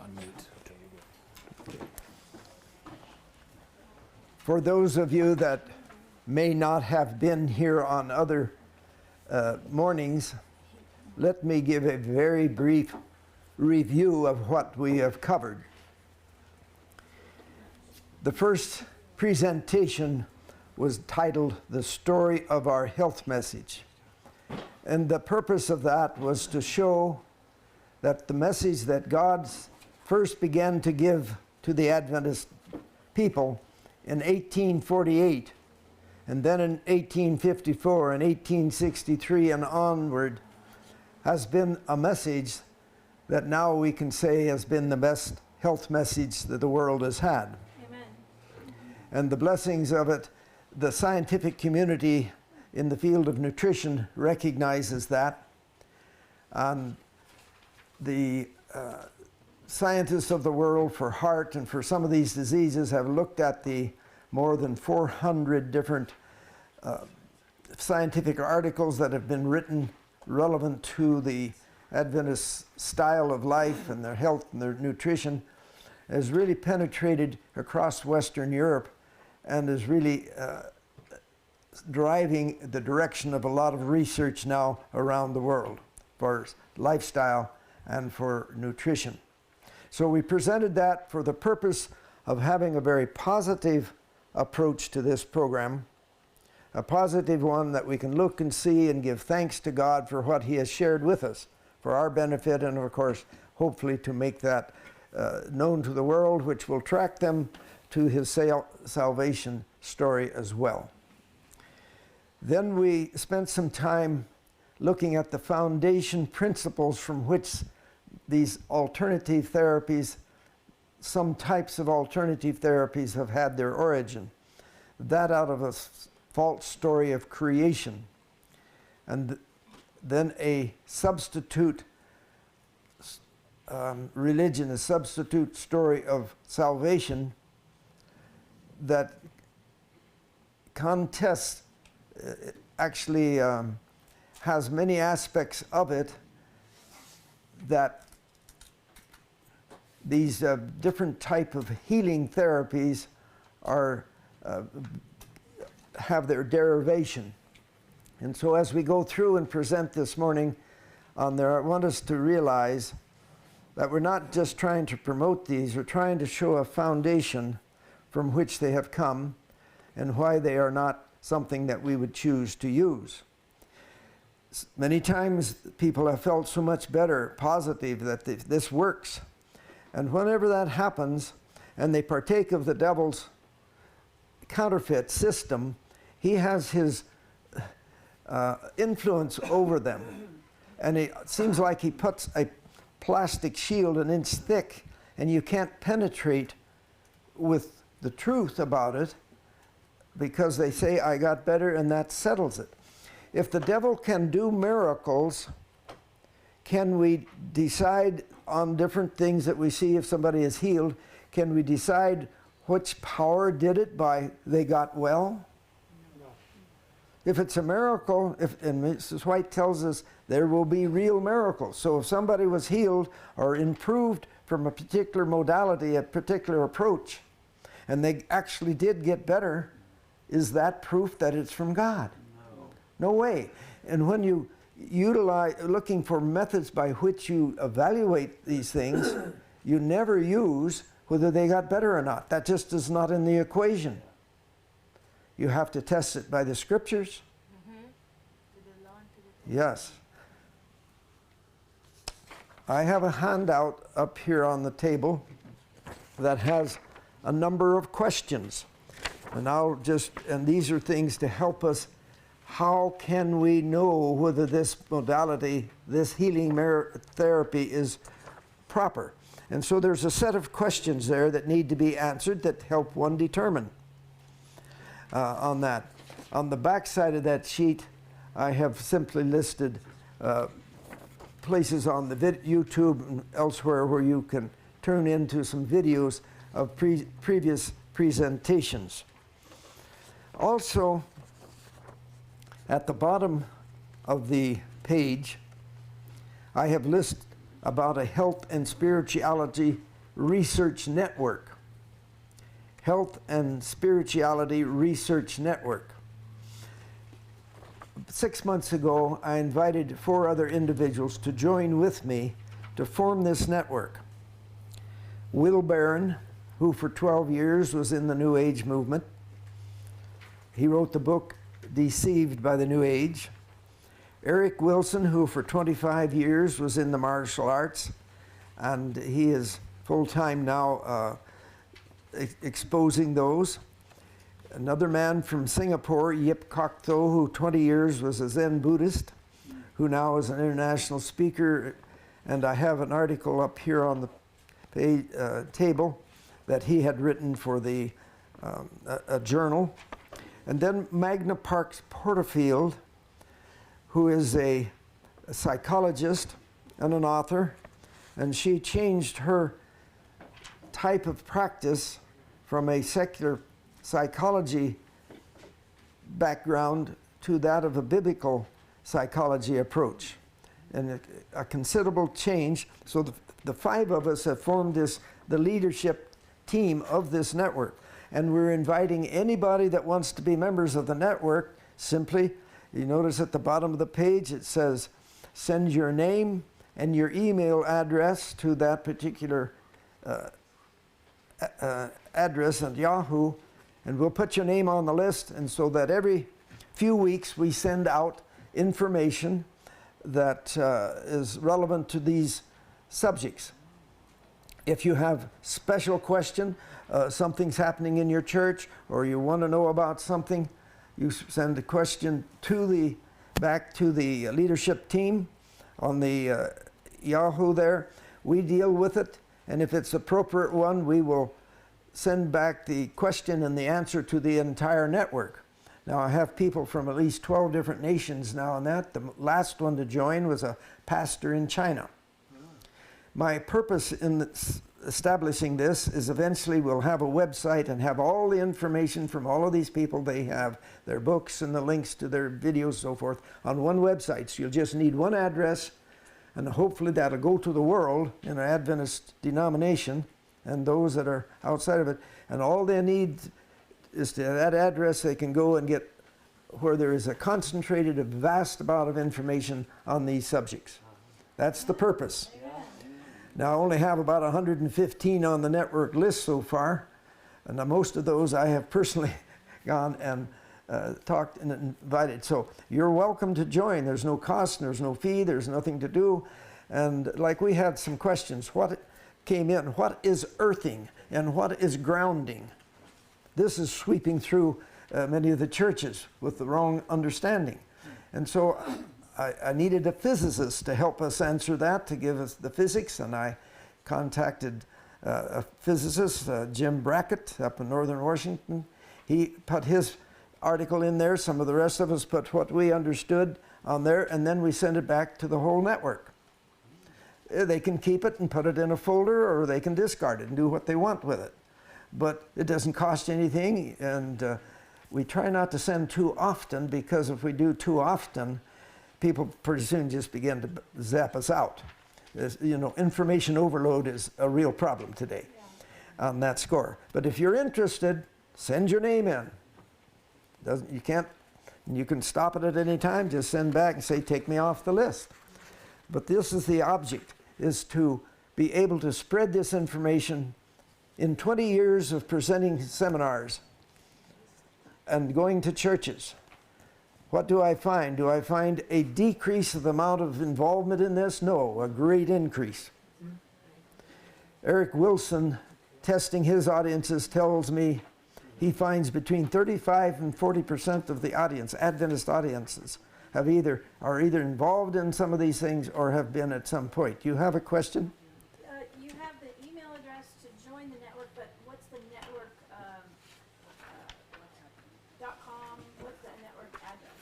unmute. Okay. For those of you that may not have been here on other mornings, let me give a very brief review of what we have covered. The first presentation was titled The Story of Our Health Message. And the purpose of that was to show that the message that God first began to give to the Adventist people in 1848, and then in 1854 and 1863 and onward, has been a message that now we can say has been the best health message that the world has had. Amen. And the blessings of it, the scientific community in the field of nutrition recognizes that. And the scientists of the world for heart and for some of these diseases have looked at the more than 400 different scientific articles that have been written relevant to the Adventist style of life and their health and their nutrition, has really penetrated across Western Europe and is really driving the direction of a lot of research now around the world for lifestyle and for nutrition. So we presented that for the purpose of having a very positive approach to this program, a positive one that we can look and see and give thanks to God for what He has shared with us for our benefit, and of course hopefully to make that known to the world, which will track them to His salvation story as well. Then we spent some time looking at the foundation principles from which these alternative therapies, some types of alternative therapies have had their origin. That out of a false story of creation. And then a substitute religion, a substitute story of salvation that contests, actually has many aspects of it that these different type of healing therapies are have their derivation. And so as we go through and present this morning on there, I want us to realize that we're not just trying to promote these, we're trying to show a foundation from which they have come and why they are not something that we would choose to use. Many times people have felt so much better, positive, that this works. And whenever that happens and they partake of the devil's counterfeit system, he has his influence over them. And it seems like he puts a plastic shield an inch thick and you can't penetrate with the truth about it, because they say, I got better, and that settles it. If the devil can do miracles, can we decide on different things that we see if somebody is healed? Can we decide which power did it by they got well? No. If it's a miracle, and Mrs. White tells us there will be real miracles. So if somebody was healed or improved from a particular modality, a particular approach, and they actually did get better, is that proof that it's from God? No. No way. And when you utilize, looking for methods by which you evaluate these things, you never use whether they got better or not. That just is not in the equation. You have to test it by the scriptures. Yes. I have a handout up here on the table that has a number of questions. And these are things to help us. How can we know whether this modality, this healing therapy is proper? And so there's a set of questions there that need to be answered that help one determine on that. On the back side of that sheet, I have simply listed places on the YouTube and elsewhere where you can turn into some videos of previous presentations. Also, at the bottom of the page, I have listed about a health and spirituality Research Network. Health and Spirituality Research Network. 6 months ago, I invited 4 other individuals to join with me to form this network. Will Barron, who for 12 years was in the New Age movement. He wrote the book Deceived by the New Age. Eric Wilson, who for 25 years was in the martial arts, and he is full-time now exposing those. Another man from Singapore, Yip Kok Tho, who 20 years was a Zen Buddhist, who now is an international speaker, and I have an article up here on the table that he had written for the a journal. And then Magna Parks Porterfield, who is a psychologist and an author, and she changed her type of practice from a secular psychology background to that of a biblical psychology approach, and a considerable change. So the 5 of us have formed the leadership team of this network, and we're inviting anybody that wants to be members of the network. Simply, you notice at the bottom of the page it says send your name and your email address to that particular address at Yahoo, and we'll put your name on the list, and so that every few weeks we send out information that is relevant to these subjects. If you have special question, something's happening in your church, or you want to know about something, you send a question back to the leadership team on the Yahoo there. We deal with it, and if it's appropriate one, we will send back the question and the answer to the entire network. Now, I have people from at least 12 different nations now on that. The last one to join was a pastor in China. My purpose in establishing this is eventually we'll have a website and have all the information from all of these people. They have their books and the links to their videos, so forth, on one website. So you'll just need one address, and hopefully that'll go to the world in an Adventist denomination and those that are outside of it. And all they need is to that address. They can go and get where there is a concentrated, a vast amount of information on these subjects. That's the purpose. Now, I only have about 115 on the network list so far, and most of those I have personally gone and talked and invited. So you're welcome to join. There's no cost, there's no fee, there's nothing to do. And like we had some questions, what came in, what is earthing and what is grounding? This is sweeping through many of the churches with the wrong understanding. And so I needed a physicist to help us answer that, to give us the physics, and I contacted a physicist, Jim Brackett, up in northern Washington. He put his article in there. Some of the rest of us put what we understood on there, and then we send it back to the whole network. They can keep it and put it in a folder, or they can discard it and do what they want with it. But it doesn't cost anything, and we try not to send too often, because if we do too often, people pretty soon just begin to zap us out. You know, information overload is a real problem today on that score. But if you're interested, send your name in. You can stop it at any time. Just send back and say, take me off the list. But this is the object, is to be able to spread this information. In 20 years of presenting seminars and going to churches, what do I find? Do I find a decrease of the amount of involvement in this? No, a great increase. Eric Wilson, testing his audiences, tells me he finds between 35 and 40% of the audience, Adventist audiences, are either involved in some of these things or have been at some point. You have a question? You have the email address to join the network, but what's the network .com? What's the network address?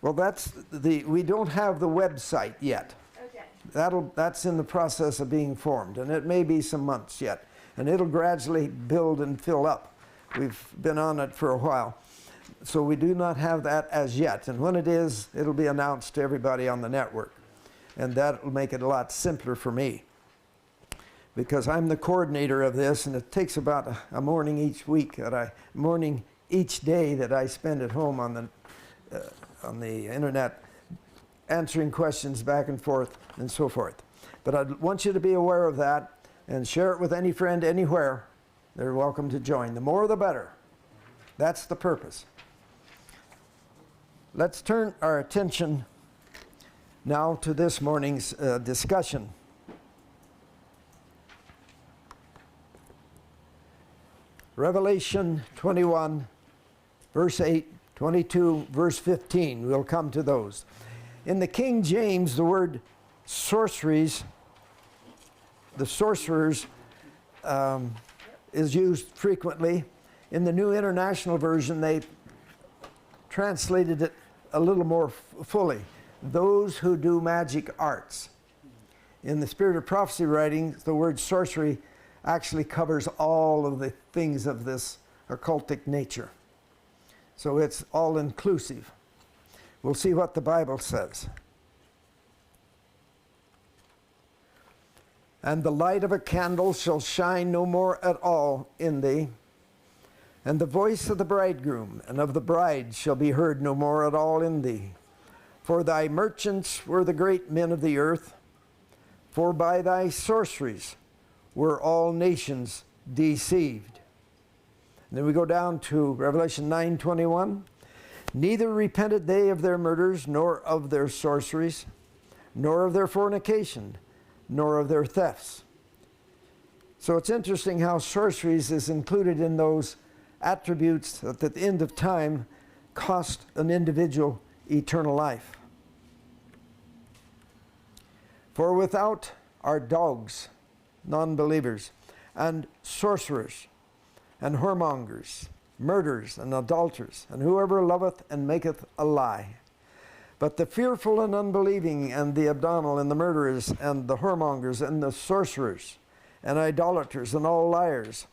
Well, we don't have the website yet. Okay. That's in the process of being formed, and it may be some months yet, and it'll gradually build and fill up. We've been on it for a while. So we do not have that as yet, and when it is, it'll be announced to everybody on the network, and that will make it a lot simpler for me. because I'm the coordinator of this, and it takes about a morning each week morning each day that I spend at home on the internet, answering questions back and forth and so forth. But I want you to be aware of that and share it with any friend anywhere. They're welcome to join. The more the better. That's the purpose. Let's turn our attention now to this morning's discussion. Revelation 21, verse 8, 22, verse 15. We'll come to those. In the King James, the word sorceries, the sorcerers, is used frequently. In the New International Version, they translated it a little more fully. Those who do magic arts. In the Spirit of Prophecy writings, the word sorcery actually covers all of the things of this occultic nature. So it's all inclusive. We'll see what the Bible says. And the light of a candle shall shine no more at all in thee, and the voice of the bridegroom and of the bride shall be heard no more at all in thee. For thy merchants were the great men of the earth, for by thy sorceries were all nations deceived. And then we go down to Revelation 9:21. Neither repented they of their murders, nor of their sorceries, nor of their fornication, nor of their thefts. So it's interesting how sorceries is included in those attributes that at the end of time cost an individual eternal life. For without are dogs, non-believers, and sorcerers, and whoremongers, murderers, and adulterers, and whoever loveth and maketh a lie. But the fearful and unbelieving, and the abdominal, and the murderers, and the whoremongers, and the sorcerers, and idolaters, and all liars,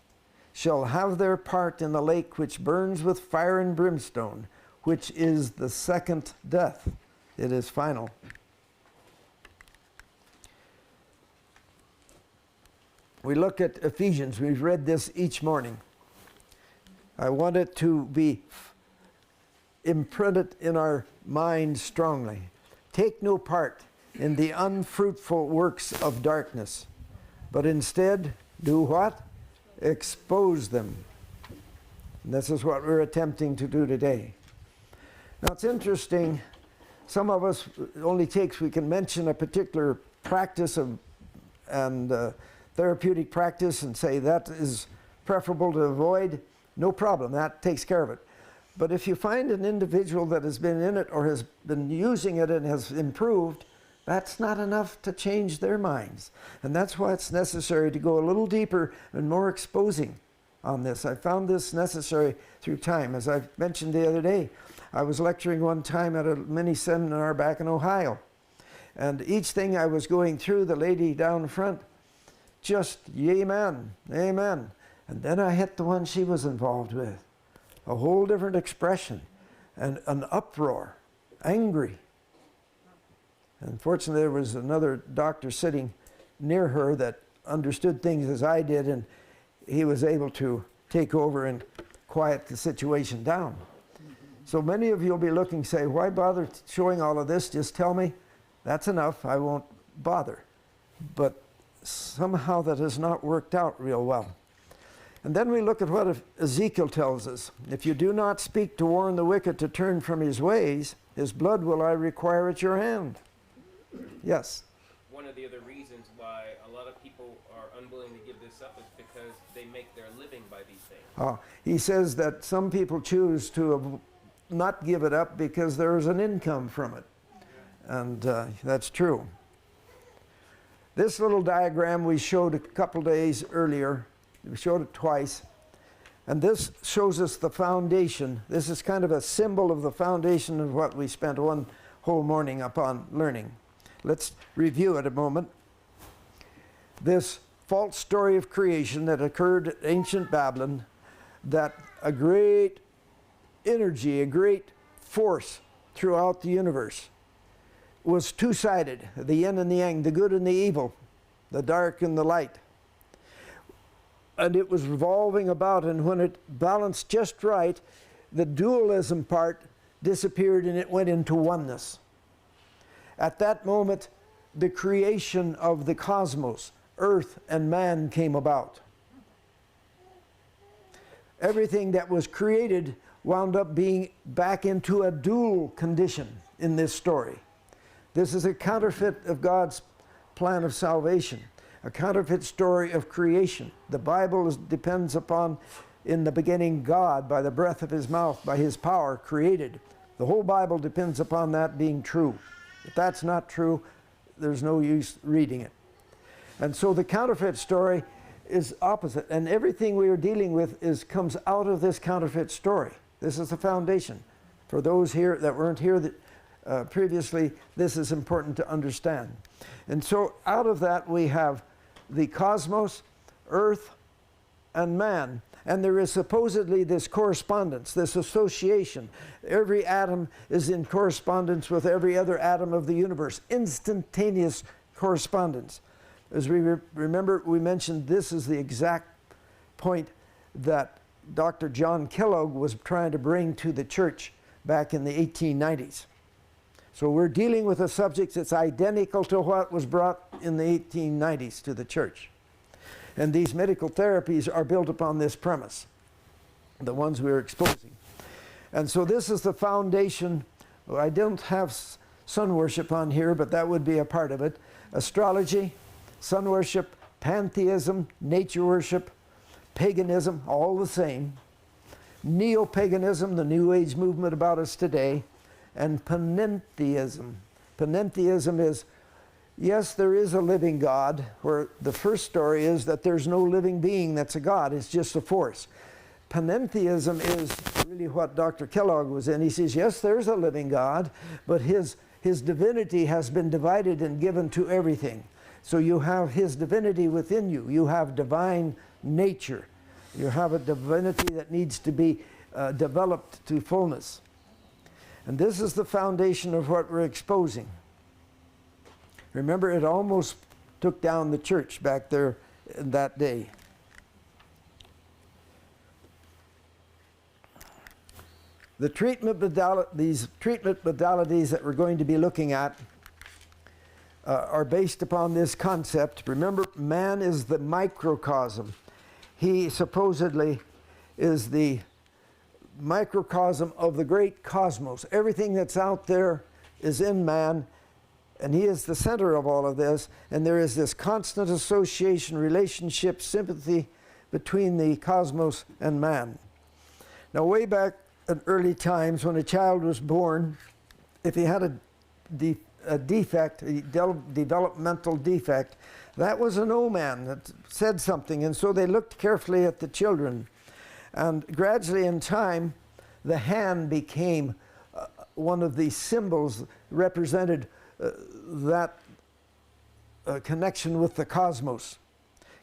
shall have their part in the lake which burns with fire and brimstone, which is the second death. It is final. We look at Ephesians. We've read this each morning. I want it to be imprinted in our mind strongly. Take no part in the unfruitful works of darkness, but instead do what? Expose them. And this is what we're attempting to do today. Now it's interesting, some of us, it only takes, we can mention a particular practice and therapeutic practice and say that is preferable to avoid. No problem, that takes care of it. But if you find an individual that has been in it or has been using it and has improved, that's not enough to change their minds. And that's why it's necessary to go a little deeper and more exposing on this. I found this necessary through time. As I mentioned the other day, I was lecturing one time at a mini seminar back in Ohio. And each thing I was going through, the lady down front, just amen, amen. And then I hit the one she was involved with. A whole different expression and an uproar, angry. Unfortunately, there was another doctor sitting near her that understood things as I did, and he was able to take over and quiet the situation down. So many of you will be looking, say, why bother showing all of this? Just tell me, that's enough, I won't bother. But somehow that has not worked out real well. And then we look at what Ezekiel tells us. If you do not speak to warn the wicked to turn from his ways, his blood will I require at your hand. Yes? One of the other reasons why a lot of people are unwilling to give this up is because they make their living by these things. He says that some people choose to not give it up because there is an income from it. And that's true. This little diagram we showed a couple days earlier. We showed it twice. And this shows us the foundation. This is kind of a symbol of the foundation of what we spent one whole morning upon learning. Let's review it a moment. This false story of creation that occurred at ancient Babylon, that a great energy, a great force throughout the universe was two-sided, the yin and the yang, the good and the evil, the dark and the light. and it was revolving about, and when it balanced just right, the dualism part disappeared and it went into oneness. At that moment, the creation of the cosmos, earth and man, came about. Everything that was created wound up being back into a dual condition in this story. This is a counterfeit of God's plan of salvation, a counterfeit story of creation. The Bible depends upon, in the beginning, God, by the breath of his mouth, by his power, created. The whole Bible depends upon that being true. If that's not true, there's no use reading it. And so the counterfeit story is opposite, and everything we are dealing with comes out of this counterfeit story. This is the foundation. For those here that weren't here previously, this is important to understand. And so out of that we have the cosmos, earth, and man. And there is supposedly this correspondence, this association. Every atom is in correspondence with every other atom of the universe. Instantaneous correspondence. As we remember, we mentioned this is the exact point that Dr. John Kellogg was trying to bring to the church back in the 1890s. So we're dealing with a subject that's identical to what was brought in the 1890s to the church. And these medical therapies are built upon this premise, the ones we're exposing. And so this is the foundation. Well, I don't have sun worship on here, but that would be a part of it. Astrology, sun worship, pantheism, nature worship, paganism, all the same. Neo-paganism, the New Age movement about us today, and panentheism. Panentheism is, yes, there is a living God, where the first story is that there's no living being that's a God, it's just a force. Panentheism is really what Dr. Kellogg was in. He says, yes, there's a living God, but his divinity has been divided and given to everything. So you have his divinity within you. You have divine nature. You have a divinity that needs to be developed to fullness. And this is the foundation of what we're exposing. Remember, it almost took down the church back there in that day. The these treatment modalities that we're going to be looking at are based upon this concept. Remember, man is the microcosm. He supposedly is the microcosm of the great cosmos. Everything that's out there is in man, and he is the center of all of this, and there is this constant association, relationship, sympathy between the cosmos and man. Now, way back in early times, when a child was born, if he had a defect, a developmental defect, that was an omen that said something, and so they looked carefully at the children. And gradually in time, the hand became one of the symbols represented that connection with the cosmos,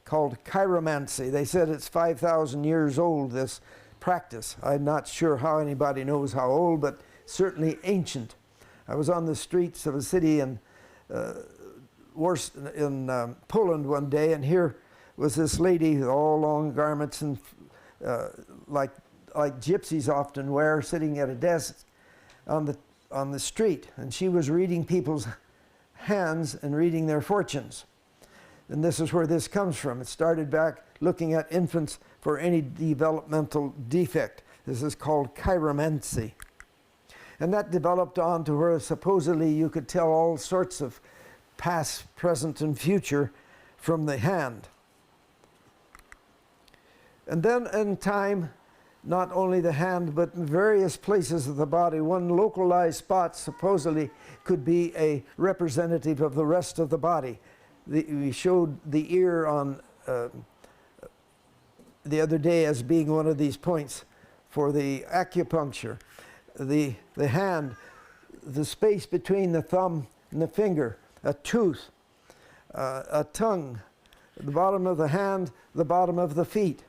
called chiromancy. They said it's 5,000 years old, this practice. I'm not sure how anybody knows how old, but certainly ancient. I was on the streets of a city in Poland one day, and here was this lady with all long garments and like gypsies often wear, sitting at a desk on the street, and she was reading people's hands and reading their fortunes. And this is where this comes from. It started back looking at infants for any developmental defect. This is called chiromancy. And that developed on to where supposedly you could tell all sorts of past, present, and future from the hand. And then in time, not only the hand, but in various places of the body, one localized spot supposedly could be a representative of the rest of the body. We showed the ear on the other day as being one of these points for the acupuncture. The hand, the space between the thumb and the finger, a tooth, a tongue, the bottom of the hand, the bottom of the feet.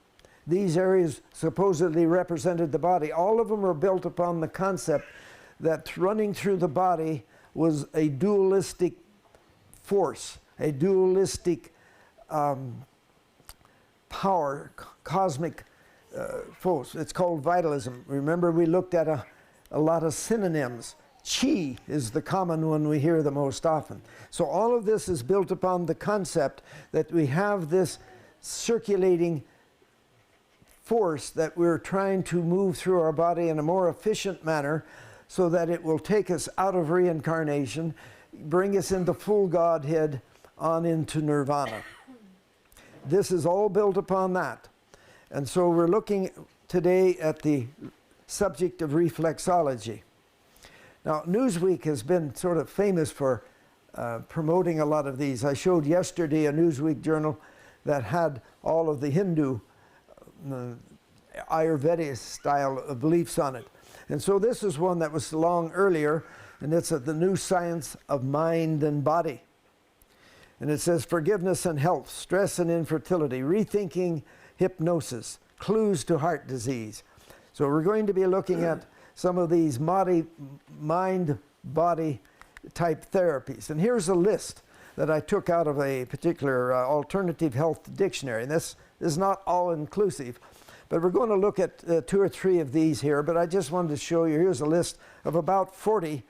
These areas supposedly represented the body. All of them were built upon the concept that running through the body was a dualistic force, a dualistic power, cosmic force. It's called vitalism. Remember, we looked at a lot of synonyms. Chi is the common one we hear the most often. So all of this is built upon the concept that we have this circulating force that we're trying to move through our body in a more efficient manner so that it will take us out of reincarnation, bring us into full Godhead, on into nirvana. This is all built upon that. And so we're looking today at the subject of reflexology. Now, Newsweek has been sort of famous for promoting a lot of these. I showed yesterday a Newsweek journal that had all of the Hindu Ayurvedic style of beliefs on it. And so this is one that was long earlier, and it's the new science of mind and body. And it says forgiveness and health, stress and infertility, rethinking hypnosis, clues to heart disease. So we're going to be looking at some of these mind-body type therapies. And here's a list that I took out of a particular alternative health dictionary. And this is not all-inclusive, but we're going to look at 2 or 3 of these here. But I just wanted to show you, here's a list of about 40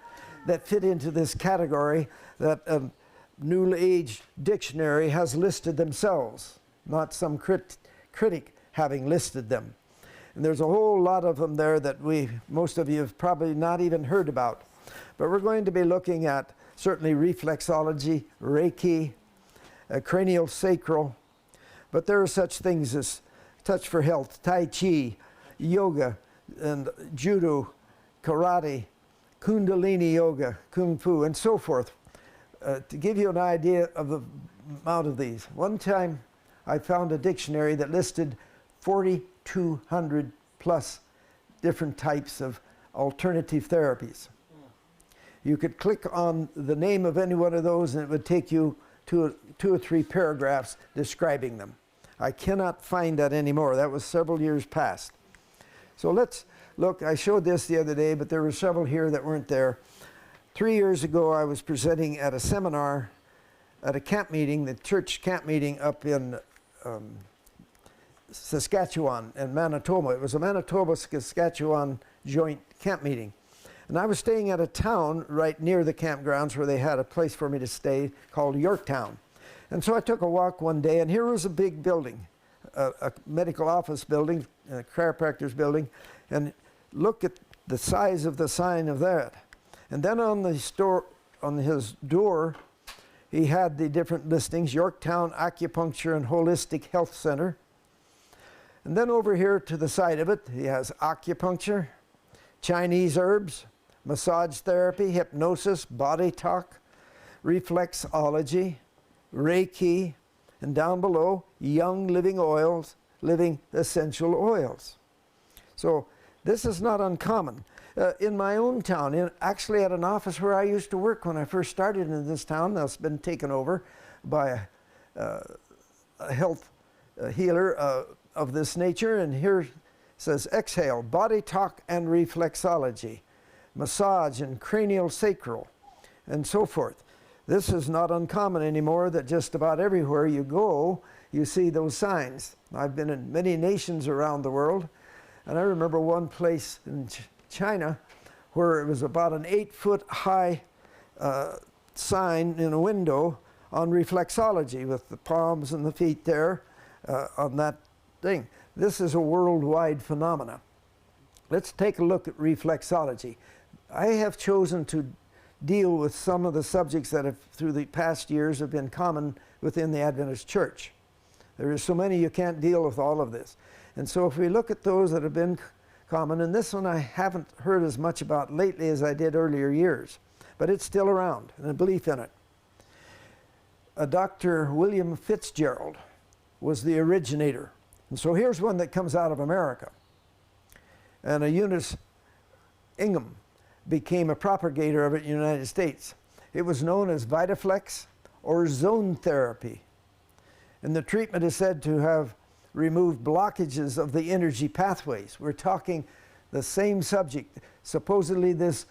that fit into this category that a New Age dictionary has listed themselves, not some critic having listed them. And there's a whole lot of them there that most of you have probably not even heard about. But we're going to be looking at certainly reflexology, Reiki, cranial sacral. But there are such things as touch for health, Tai Chi, yoga, and judo, karate, kundalini yoga, kung fu, and so forth. To give you an idea of the amount of these. One time I found a dictionary that listed 4,200 plus different types of alternative therapies. You could click on the name of any one of those and it would take you to 2 or 3 paragraphs describing them. I cannot find that anymore. That was several years past. So let's look. I showed this the other day, but there were several here that weren't there. 3 years ago, I was presenting at a seminar at a camp meeting, the church camp meeting up in Saskatchewan and Manitoba. It was a Manitoba-Saskatchewan joint camp meeting. And I was staying at a town right near the campgrounds where they had a place for me to stay called Yorktown. And so I took a walk one day, and here was a big building, a medical office building, a chiropractor's building, and look at the size of the sign of that. And then on his door, he had the different listings, Yorktown Acupuncture and Holistic Health Center. And then over here to the side of it, he has acupuncture, Chinese herbs, massage therapy, hypnosis, body talk, reflexology, Reiki, and down below, young living oils, living essential oils. So this is not uncommon. In my own town, actually at an office where I used to work when I first started in this town, that's been taken over by a health healer of this nature. And here it says, exhale, body talk and reflexology, massage and cranial sacral, and so forth. This is not uncommon anymore, that just about everywhere you go, you see those signs. I've been in many nations around the world, and I remember one place in China where it was about an 8-foot high sign in a window on reflexology with the palms and the feet there on that thing. This is a worldwide phenomena. Let's take a look at reflexology. I have chosen to deal with some of the subjects that have through the past years have been common within the Adventist Church. There are so many you can't deal with all of this. And so if we look at those that have been common, and this one I haven't heard as much about lately as I did earlier years, but it's still around and a belief in it. Dr. William Fitzgerald was the originator. And so here's one that comes out of America. And Eunice Ingham became a propagator of it in the United States. It was known as Vitaflex or zone therapy. And the treatment is said to have removed blockages of the energy pathways. We're talking the same subject. Supposedly this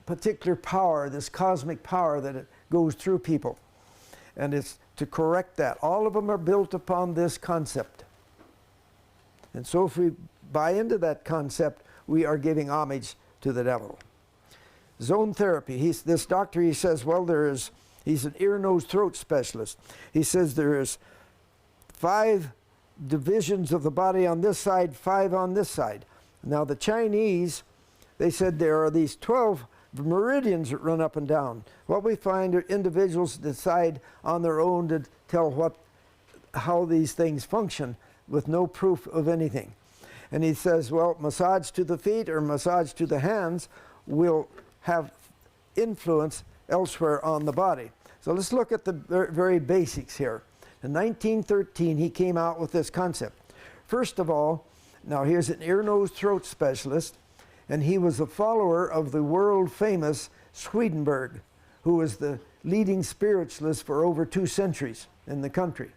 particular power, this cosmic power that it goes through people. And it's to correct that. All of them are built upon this concept. And so if we buy into that concept, we are giving homage to the devil. Zone therapy. This doctor, he says, well, he's an ear, nose, throat specialist. He says there is 5 divisions of the body on this side, 5 on this side. Now the Chinese, they said there are these 12 meridians that run up and down. What we find are individuals decide on their own to tell how these things function with no proof of anything. And he says, well, massage to the feet or massage to the hands will have influence elsewhere on the body. So let's look at the very basics here. In 1913, he came out with this concept. First of all, now here's an ear, nose, throat specialist, and he was a follower of the world famous Swedenborg, who was the leading spiritualist for over 2 centuries in the country.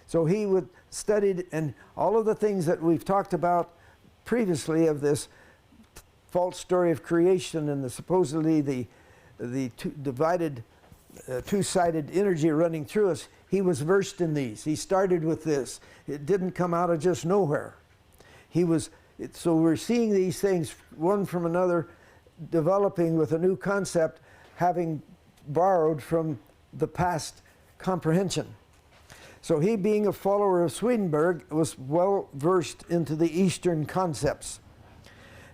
So he would studied, and all of the things that we've talked about previously of this false story of creation and supposedly the divided two-sided energy running through us, he was versed in these. He started with this. It didn't come out of just nowhere. So we're seeing these things one from another, developing with a new concept, having borrowed from the past comprehension. So he, being a follower of Swedenborg, was well versed into the Eastern concepts.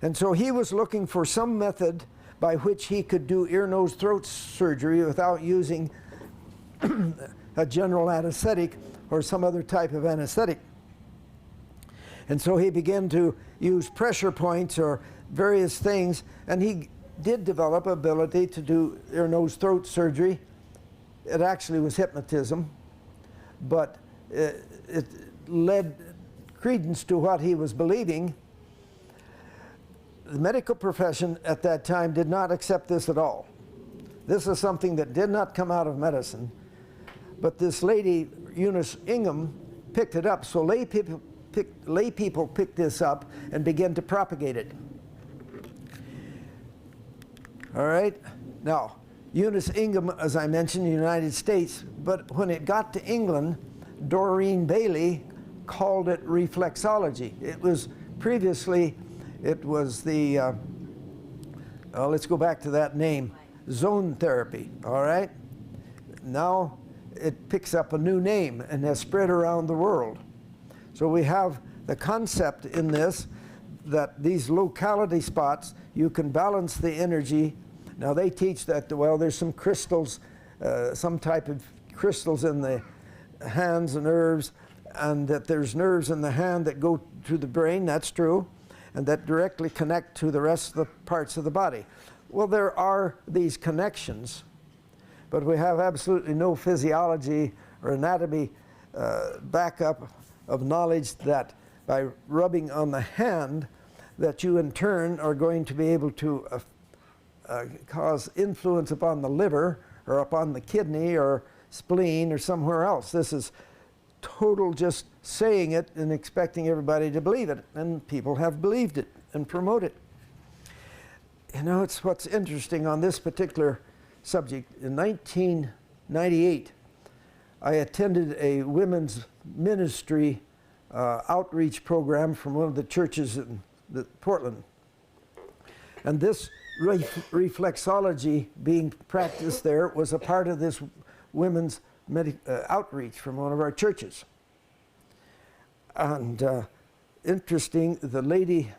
And so he was looking for some method by which he could do ear, nose, throat surgery without using a general anesthetic or some other type of anesthetic. And so he began to use pressure points or various things, and he did develop ability to do ear, nose, throat surgery. It actually was hypnotism, but it led credence to what he was believing. The medical profession at that time did not accept this at all. This is something that did not come out of medicine, but this lady, Eunice Ingham, picked it up. So lay people picked this up and began to propagate it. All right? Now, Eunice Ingham, as I mentioned, in the United States, but when it got to England, Doreen Bailey called it reflexology. It was previously, it was the, let's go back to that name, zone therapy, all right? Now it picks up a new name and has spread around the world. So we have the concept in this that these locality spots, you can balance the energy. Now they teach that, well, there's some crystals, some type of crystals in the hands and nerves, and that there's nerves in the hand that go to the brain, that's true, and that directly connect to the rest of the parts of the body. Well, there are these connections, but we have absolutely no physiology or anatomy backup of knowledge that by rubbing on the hand, that you in turn are going to be able to cause influence upon the liver or upon the kidney or spleen or somewhere else. This is total just saying it and expecting everybody to believe it, and people have believed it and promote it. You know, it's what's interesting on this particular subject. In 1998, I attended a women's ministry outreach program from one of the churches in Portland. And this reflexology being practiced there was a part of this women's outreach from one of our churches. And interesting, the lady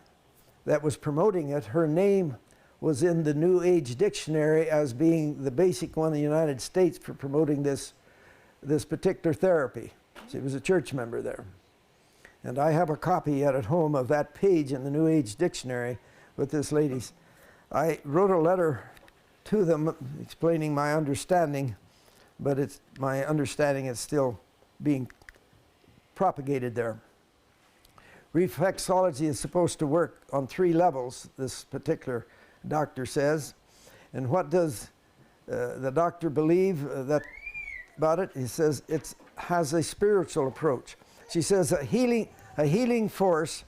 that was promoting it, her name was in the New Age Dictionary as being the basic one in the United States for promoting this particular therapy. She was a church member there. And I have a copy yet at home of that page in the New Age Dictionary with this lady's. I wrote a letter to them explaining my understanding, but my understanding is still being propagated there. Reflexology is supposed to work on 3 levels, this particular doctor says. And what does the doctor believe about it? He says it has a spiritual approach. She says a healing force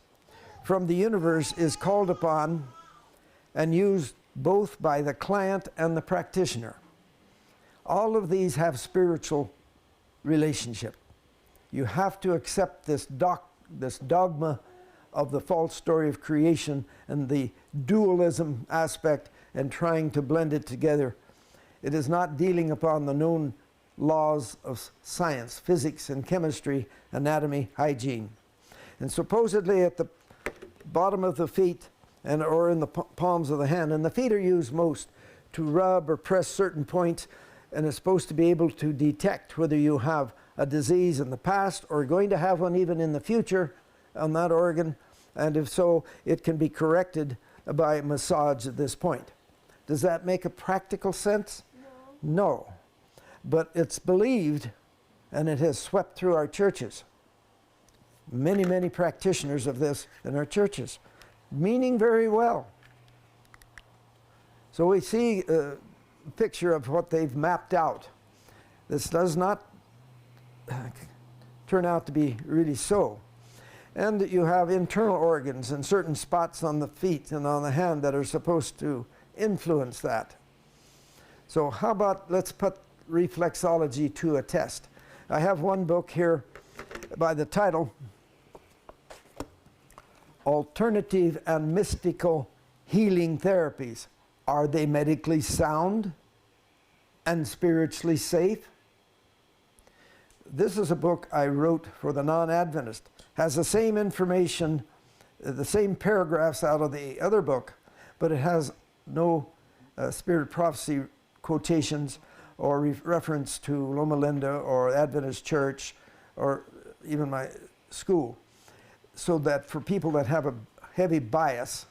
from the universe is called upon and used both by the client and the practitioner. All of these have spiritual relationship. You have to accept this dogma of the false story of creation and the dualism aspect and trying to blend it together. It is not dealing upon the known laws of science, physics and chemistry, anatomy, hygiene. And supposedly at the bottom of the feet or in the palms of the hand, and the feet are used most to rub or press certain points, and it's supposed to be able to detect whether you have a disease in the past or going to have one even in the future on that organ, and if so, it can be corrected by massage at this point. Does that make a practical sense? No. No. But it's believed, and it has swept through our churches. Many, many practitioners of this in our churches, meaning very well. So we see a picture of what they've mapped out. This does not turn out to be really so. And you have internal organs and certain spots on the feet and on the hand that are supposed to influence that. So how about let's put reflexology to a test. I have one book here by the title Alternative and Mystical Healing Therapies. Are they medically sound and spiritually safe? This is a book I wrote for the non-Adventist. Has the same information, the same paragraphs out of the other book, but it has no spirit prophecy quotations or reference to Loma Linda or Adventist Church or even my school. So that for people that have a heavy bias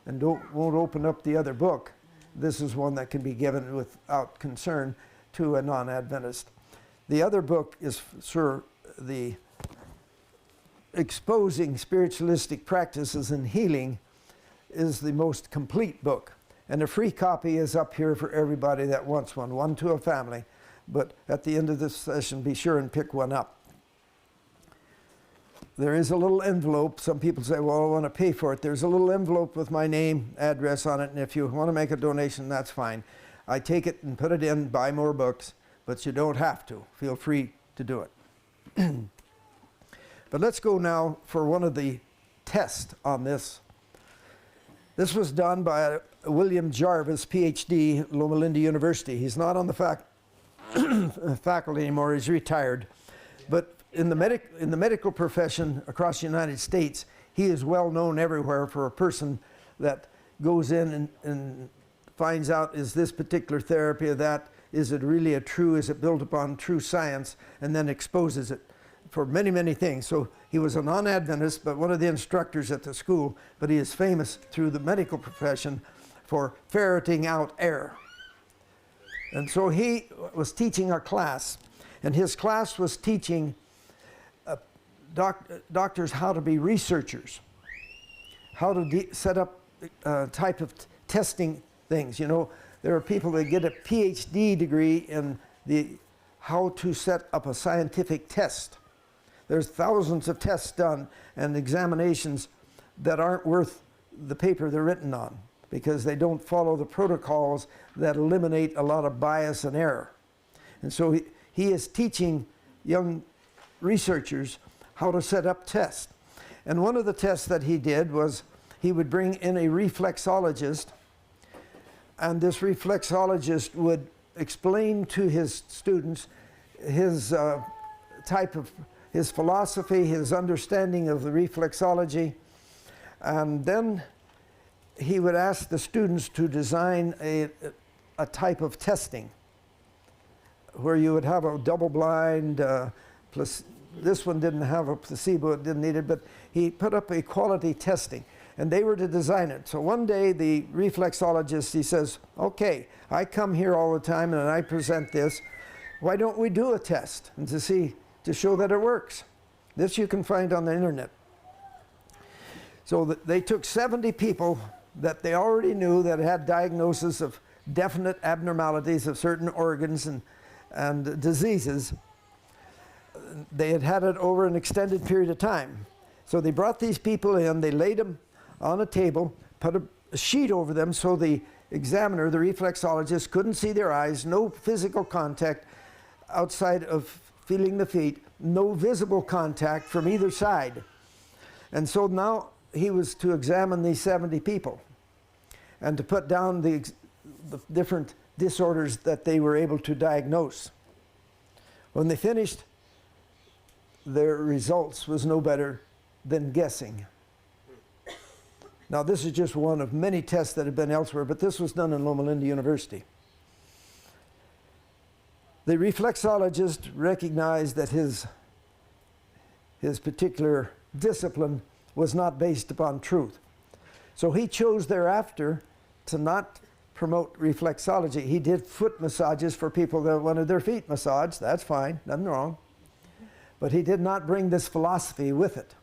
and won't open up the other book, this is one that can be given without concern to a non-Adventist. The other book is the Exposing Spiritualistic Practices and Healing is the most complete book. And a free copy is up here for everybody that wants one to a family. But at the end of this session, be sure and pick one up. There is a little envelope. Some people say, well, I want to pay for it. There's a little envelope with my name, address on it, and if you want to make a donation, that's fine. I take it and put it in, buy more books, but you don't have to. Feel free to do it. But let's go now for one of the tests on this. This was done by William Jarvis, PhD, Loma Linda University. He's not on the faculty anymore. He's retired. But in the medical profession across the United States, he is well known everywhere for a person that goes in and finds out, is this particular therapy or that, is it really is it built upon true science, and then exposes it for many, many things. So he was a non-Adventist, but one of the instructors at the school, but he is famous through the medical profession for ferreting out error. And so he was teaching a class, and his class was teaching doctors how to be researchers, how to set up type of testing things. You know, there are people that get a PhD degree in how to set up a scientific test. There's thousands of tests done and examinations that aren't worth the paper they're written on because they don't follow the protocols that eliminate a lot of bias and error. And so he is teaching young researchers how to set up tests. And one of the tests that he did was he would bring in a reflexologist, and this reflexologist would explain to his students his his philosophy, his understanding of the reflexology, and then he would ask the students to design a type of testing where you would have a double-blind, this one didn't have a placebo, it didn't need it, but he put up a quality testing, and they were to design it. So one day the reflexologist, he says, okay, I come here all the time and I present this. Why don't we do a test and to show that it works? This you can find on the internet. So they took 70 people that they already knew that had diagnosis of definite abnormalities of certain organs and diseases. They had had it over an extended period of time. So they brought these people in, they laid them on a table, put a sheet over them so the examiner, the reflexologist, couldn't see their eyes, no physical contact outside of feeling the feet, no visible contact from either side. And so now he was to examine these 70 people and to put down the different disorders that they were able to diagnose. When they finished, their results was no better than guessing. Now this is just one of many tests that have been elsewhere, but this was done in Loma Linda University. The reflexologist recognized that his particular discipline was not based upon truth. So he chose thereafter to not promote reflexology. He did foot massages for people that wanted their feet massaged. That's fine, nothing wrong. But he did not bring this philosophy with it.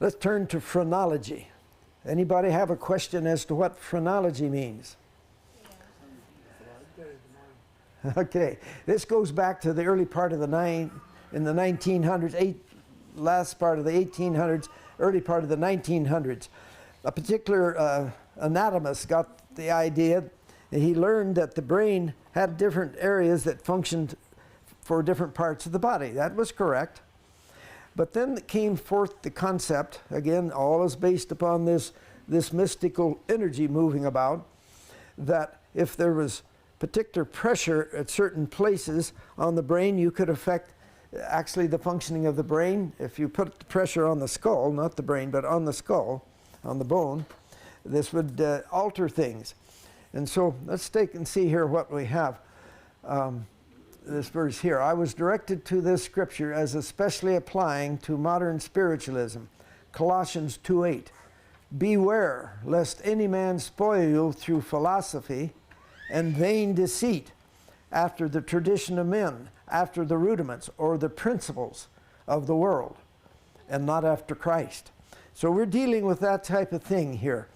Let's turn to phrenology. Anybody have a question as to what phrenology means? Okay, this goes back to the early part of the 1900s, last part of the 1800s, early part of the 1900s. A particular anatomist got the idea, and he learned that the brain had different areas that functioned for different parts of the body. That was correct. But then came forth the concept, again, all is based upon this mystical energy moving about, that if there was particular pressure at certain places on the brain, you could affect actually the functioning of the brain. If you put the pressure on the skull, not the brain, but on the skull, on the bone, this would alter things. And so let's take and see here what we have. This verse here, I was directed to this scripture as especially applying to modern spiritualism. Colossians 2:8. Beware lest any man spoil you through philosophy and vain deceit, after the tradition of men, after the rudiments or the principles of the world, and not after Christ. So we're dealing with that type of thing here.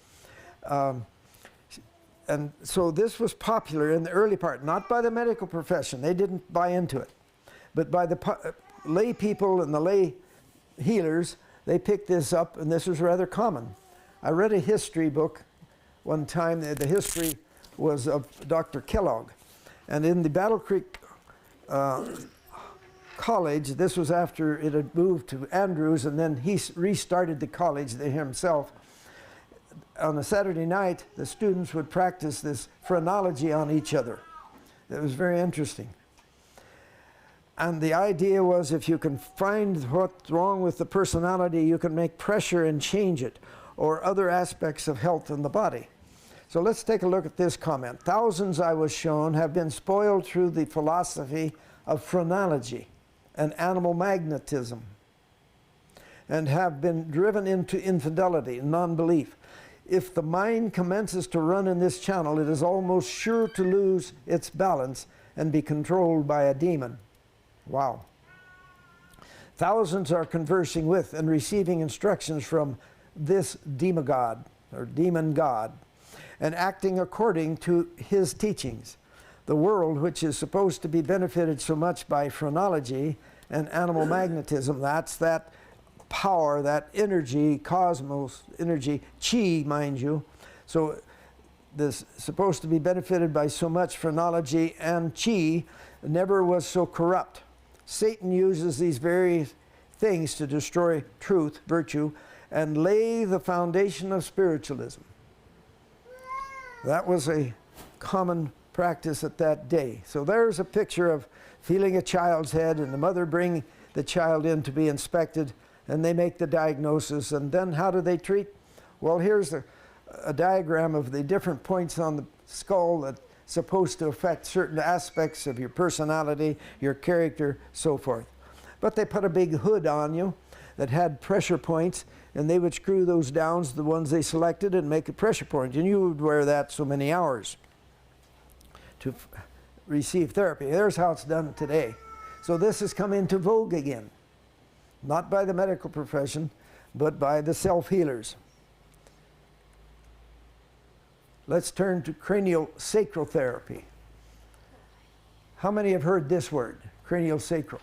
And so this was popular in the early part, not by the medical profession, they didn't buy into it, but by the lay people and the lay healers, they picked this up, and this was rather common. I read a history book one time, the history was of Dr. Kellogg, and in the Battle Creek College, this was after it had moved to Andrews, and then he restarted the college himself. On a Saturday night, the students would practice this phrenology on each other. It was very interesting. And the idea was, if you can find what's wrong with the personality, you can make pressure and change it, or other aspects of health in the body. So let's take a look at this comment. Thousands, I was shown, have been spoiled through the philosophy of phrenology and animal magnetism, and have been driven into infidelity, non-belief. If the mind commences to run in this channel, it is almost sure to lose its balance and be controlled by a demon. Wow. Thousands are conversing with and receiving instructions from this demigod, or demon god, and acting according to his teachings. The world, which is supposed to be benefited so much by phrenology and animal magnetism, that's that power, that energy, cosmos energy, chi, mind you. So this supposed to be benefited by so much phrenology and chi, never was so corrupt. Satan uses these very things to destroy truth, virtue, and lay the foundation of spiritualism. That was a common practice at that day. So there's a picture of feeling a child's head, and the mother bring the child in to be inspected, and they make the diagnosis. And then how do they treat? Well, here's a diagram of the different points on the skull that's supposed to affect certain aspects of your personality, your character, so forth. But they put a big hood on you that had pressure points, and they would screw those down to the ones they selected and make a pressure point. And you would wear that so many hours to receive therapy. There's how it's done today. So this has come into vogue again. Not by the medical profession, but by the self-healers. Let's turn to craniosacral therapy. How many have heard this word, craniosacral?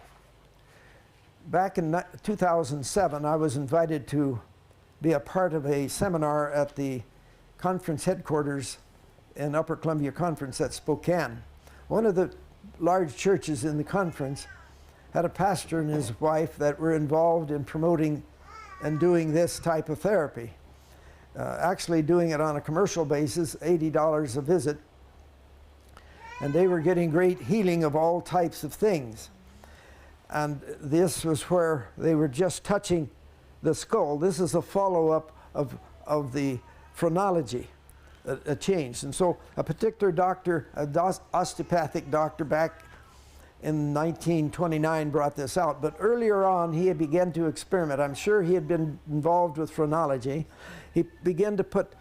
Back in 2007, I was invited to be a part of a seminar at the conference headquarters in Upper Columbia Conference at Spokane. One of the large churches in the conference had a pastor and his wife that were involved in promoting and doing this type of therapy. Actually doing it on a commercial basis, $80 a visit. And they were getting great healing of all types of things. And this was where they were just touching the skull. This is a follow-up of the phrenology, a change. And so a particular doctor, an osteopathic doctor back in 1929 brought this out. But earlier on, he had begun to experiment. I'm sure he had been involved with phrenology. He began to put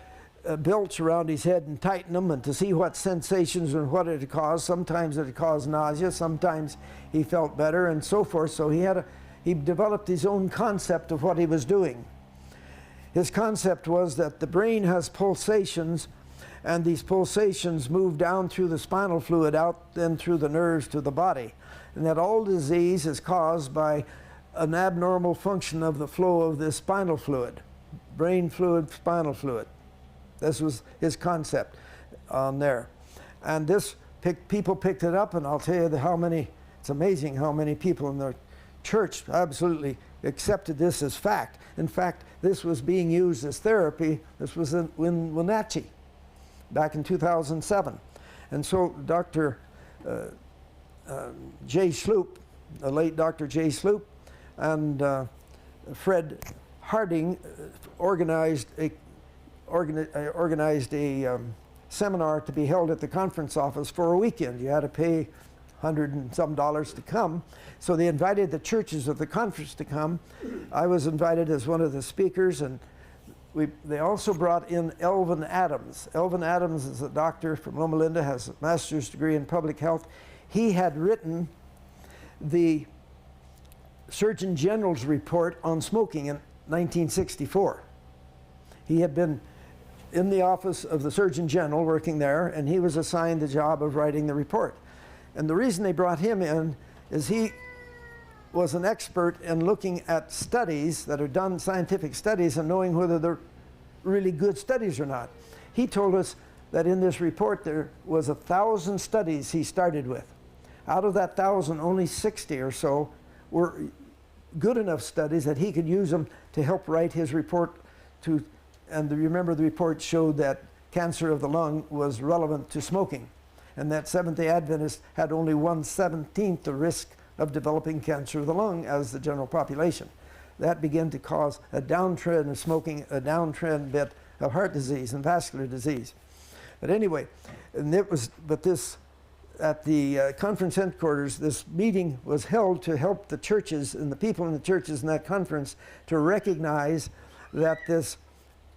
belts around his head and tighten them and to see what sensations and what it caused. Sometimes it caused nausea, sometimes he felt better and so forth. So he developed his own concept of what he was doing. His concept was that the brain has pulsations, and these pulsations move down through the spinal fluid, out then through the nerves to the body. And that all disease is caused by an abnormal function of the flow of this spinal fluid. Brain fluid, spinal fluid. This was his concept on there. And people picked it up, and I'll tell you it's amazing how many people in the church absolutely accepted this as fact. In fact, this was being used as therapy. This was in Wenatchee back in 2007. And so Dr. J. Sloop, the late Dr. J. Sloop, and Fred Harding organized a seminar to be held at the conference office for a weekend. You had to pay $100 and some to come. So they invited the churches of the conference to come. I was invited as one of the speakers, and they also brought in Elvin Adams. Elvin Adams is a doctor from Loma Linda, has a master's degree in public health. He had written the Surgeon General's report on smoking in 1964. He had been in the office of the Surgeon General working there, and he was assigned the job of writing the report. And the reason they brought him in is he was an expert in looking at studies that are done, scientific studies, and knowing whether they're really good studies or not. He told us that in this report there was 1,000 studies he started with. Out of that 1,000, only 60 or so were good enough studies that he could use them to help write his report remember the report showed that cancer of the lung was relevant to smoking, and that Seventh-day Adventists had only 1/17 the risk of developing cancer of the lung as the general population. That began to cause a downtrend of smoking, a downtrend bit of heart disease and vascular disease. But anyway, at the conference headquarters, this meeting was held to help the churches and the people in the churches in that conference to recognize that this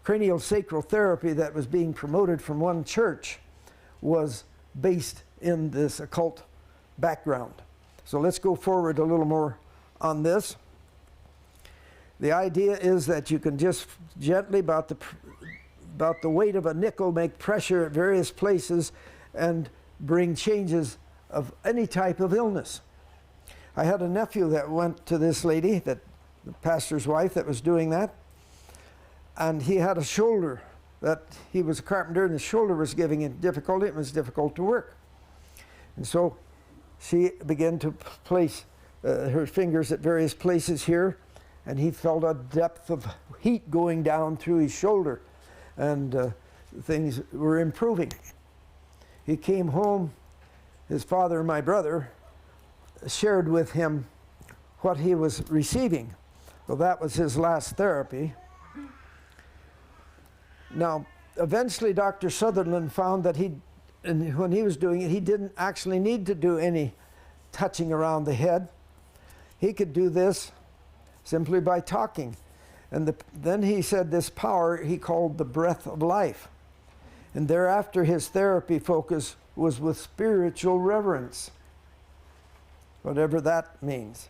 craniosacral therapy that was being promoted from one church was based in this occult background. So let's go forward a little more on this. The idea is that you can just gently, about the weight of a nickel, make pressure at various places and bring changes of any type of illness. I had a nephew that went to this lady, the pastor's wife, that was doing that. And he had a shoulder that he was a carpenter, and the shoulder was giving him difficulty. It was difficult to work. And so she began to place her fingers at various places here, and he felt a depth of heat going down through his shoulder, and things were improving. He came home. His father, my brother, shared with him what he was receiving. Well, that was his last therapy. Now, eventually Dr. Sutherland found that when he was doing it, he didn't actually need to do any touching around the head. He could do this simply by talking. And then he said this power he called the breath of life. And thereafter his therapy focus was with spiritual reverence, whatever that means.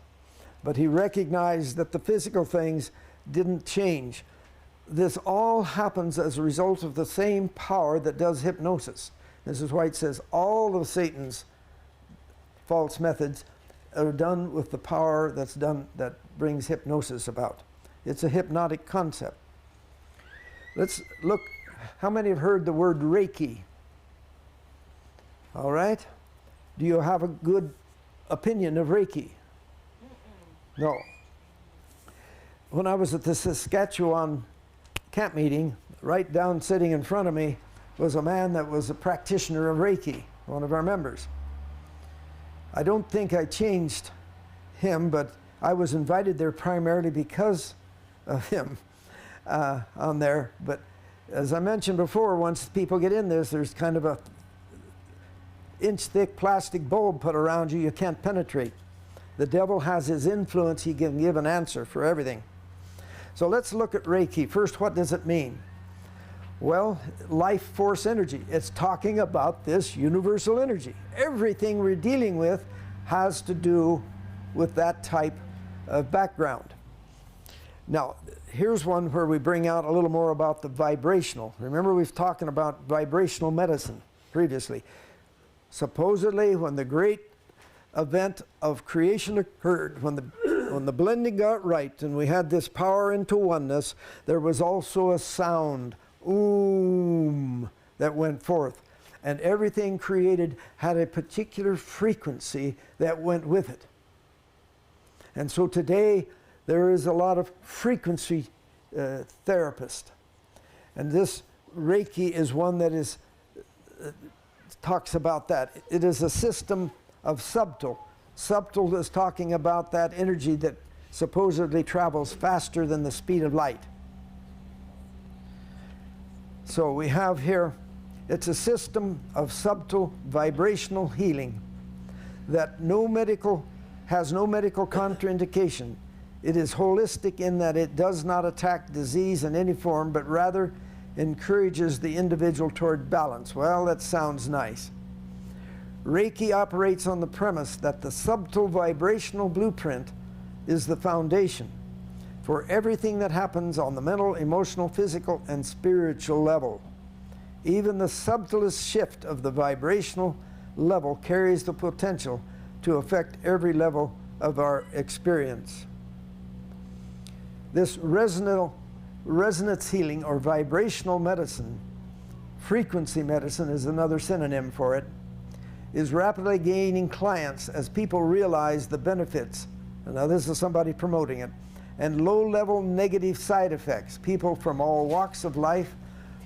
But he recognized that the physical things didn't change. This all happens as a result of the same power that does hypnosis. This is why it says all of Satan's false methods are done with the power that brings hypnosis about. It's a hypnotic concept. Let's look. How many have heard the word Reiki? All right. Do you have a good opinion of Reiki? No. When I was at the Saskatchewan camp meeting, right down sitting in front of me was a man that was a practitioner of Reiki, one of our members. I don't think I changed him, but I was invited there primarily because of him on there. But as I mentioned before, once people get in this, there's kind of a inch-thick plastic bulb put around you can't penetrate. The devil has his influence. He can give an answer for everything. So let's look at Reiki. First, what does it mean? Well, life force energy. It's talking about this universal energy. Everything we're dealing with has to do with that type of background. Now, here's one where we bring out a little more about the vibrational. Remember, we've talking about vibrational medicine previously. Supposedly, when the great event of creation occurred, when the blending got right and we had this power into oneness, there was also a sound, oom, that went forth. And everything created had a particular frequency that went with it. And so today, there is a lot of frequency therapists. And this Reiki is one that is talks about that. It is a system of subtle. Subtle is talking about that energy that supposedly travels faster than the speed of light. So we have here, it's a system of subtle vibrational healing that has no medical contraindication. It is holistic in that it does not attack disease in any form, but rather encourages the individual toward balance. Well, that sounds nice. Reiki operates on the premise that the subtle vibrational blueprint is the foundation for everything that happens on the mental, emotional, physical, and spiritual level. Even the subtlest shift of the vibrational level carries the potential to affect every level of our experience. This resonance healing or vibrational medicine, frequency medicine is another synonym for it, is rapidly gaining clients as people realize the benefits. And now this is somebody promoting it. And low-level negative side effects. People from all walks of life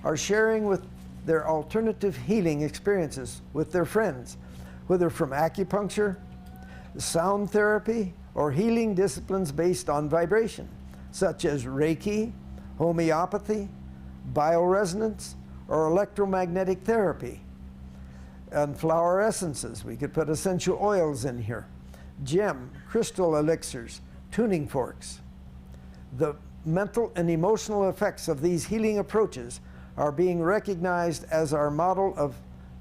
are sharing with their alternative healing experiences with their friends, whether from acupuncture, sound therapy, or healing disciplines based on vibration, such as Reiki, homeopathy, bioresonance, or electromagnetic therapy. And flower essences, we could put essential oils in here, gem, crystal elixirs, tuning forks. The mental and emotional effects of these healing approaches are being recognized as our model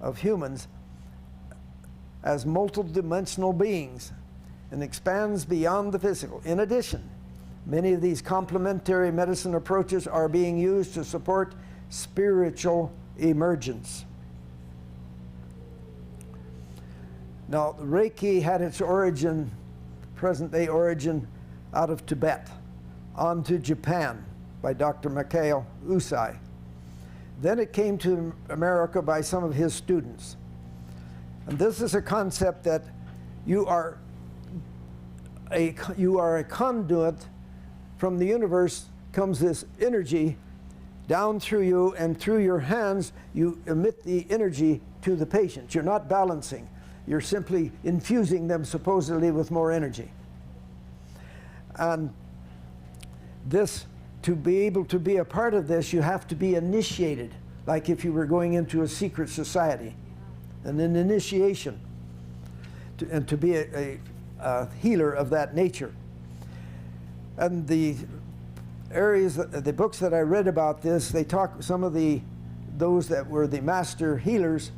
of humans as multidimensional beings and expands beyond the physical. In addition, many of these complementary medicine approaches are being used to support spiritual emergence. Now, Reiki had its origin, present-day origin, out of Tibet onto Japan by Dr. Mikhail Usai. Then it came to America by some of his students. And this is a concept that you are a conduit. From the universe comes this energy down through you, and through your hands you emit the energy to the patient. You're not balancing. You're simply infusing them supposedly with more energy. And this, to be able to be a part of this, you have to be initiated, like if you were going into a secret society, and an initiation, and to be a healer of that nature. And the areas, the books that I read about this, they talk, some of those that were the master healers,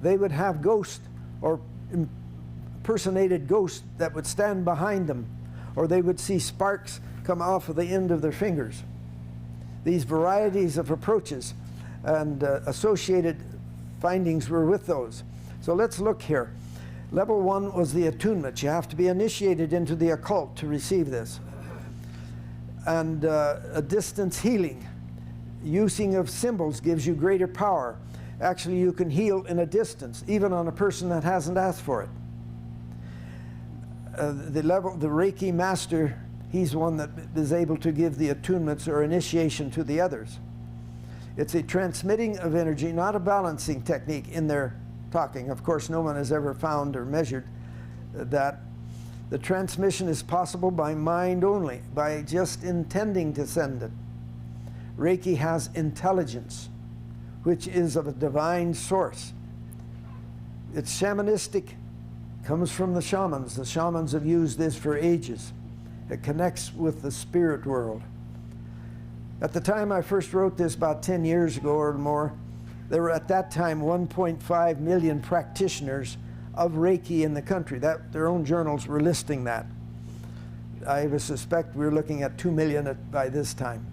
they would have ghosts or impersonated ghosts that would stand behind them, or they would see sparks come off of the end of their fingers. These varieties of approaches and associated findings were with those. So let's look here. Level 1 was the attunement. You have to be initiated into the occult to receive this. And a distance healing. Using of symbols gives you greater power. Actually, you can heal in a distance, even on a person that hasn't asked for it. The Reiki master, he's the one that is able to give the attunements or initiation to the others. It's a transmitting of energy, not a balancing technique in their talking. Of course, no one has ever found or measured that. The transmission is possible by mind only, by just intending to send it. Reiki has intelligence, which is of a divine source. It's shamanistic, comes from the shamans. The shamans have used this for ages. It connects with the spirit world. At the time I first wrote this, about 10 years ago or more, there were at that time 1.5 million practitioners of Reiki in the country. Their own journals were listing that. I would suspect we're looking at 2 million by this time.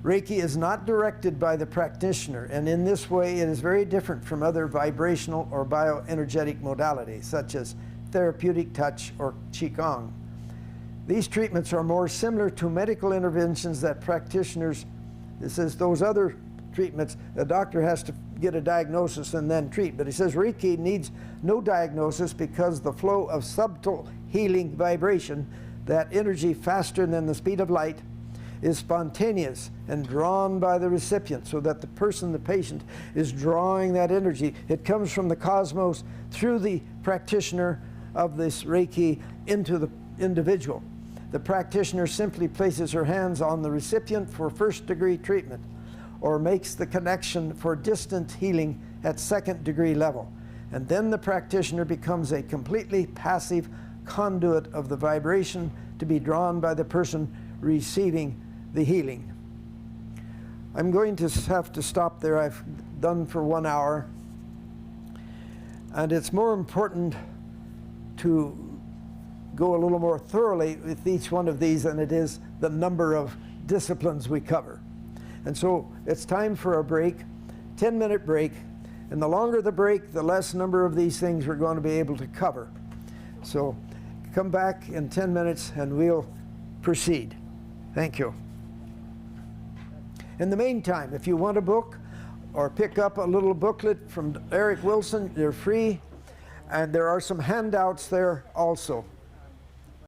Reiki is not directed by the practitioner, and in this way it is very different from other vibrational or bioenergetic modalities, such as therapeutic touch or Qigong. These treatments are more similar to medical interventions that practitioners, this is those other treatments, the doctor has to get a diagnosis and then treat. But he says Reiki needs no diagnosis because the flow of subtle healing vibration, that energy faster than the speed of light, is spontaneous and drawn by the recipient, so that the person, the patient, is drawing that energy. It comes from the cosmos through the practitioner of this Reiki into the individual. The practitioner simply places her hands on the recipient for first-degree treatment, or makes the connection for distant healing at second-degree level. And then the practitioner becomes a completely passive conduit of the vibration to be drawn by the person receiving the healing. I'm going to have to stop there. I've done for 1 hour. And it's more important to go a little more thoroughly with each one of these than it is the number of disciplines we cover. And so it's time for a break, 10-minute break. And the longer the break, the less number of these things we're going to be able to cover. So come back in 10 minutes and we'll proceed. Thank you. In the meantime, if you want a book or pick up a little booklet from Eric Wilson, they're free. And there are some handouts there also.